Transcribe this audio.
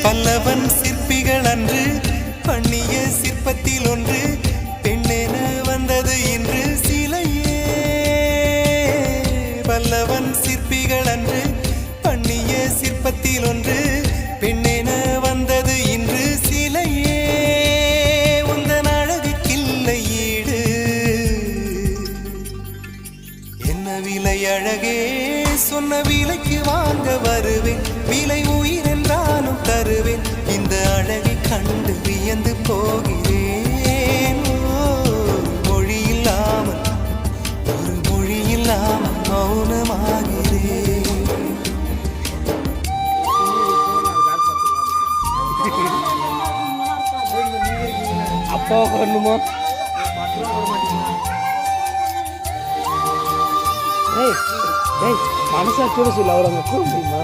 பல்லவன் சிற்பிகள் அன்று பண்ணிய சிற்பத்தில் ஒன்று பெண்ணென வந்தது இன்று சிலையே. பல்லவன் சிற்பிகள் அன்று பண்ணிய சிற்பத்தில் ஒன்று பெண்ணென வந்தது இன்று சிலையே. உந்தன் அழகுக்கில்லை ஈடு, என்ன விலை அழகே, சொன்ன விலைக்கு வாங்க வருவேன், விலை உயிர் என்றாலும் தருவேன், இந்த அழகை கண்டு வியந்து போகிறேன். மொழி இல்லாமல் ஒரு மொழி இல்லாமல் மௌனமாகிறேன். அப்பா வரணுமா? மனசாட்சியோட சொல்ல அவர் அங்கே கூற முடியுமா?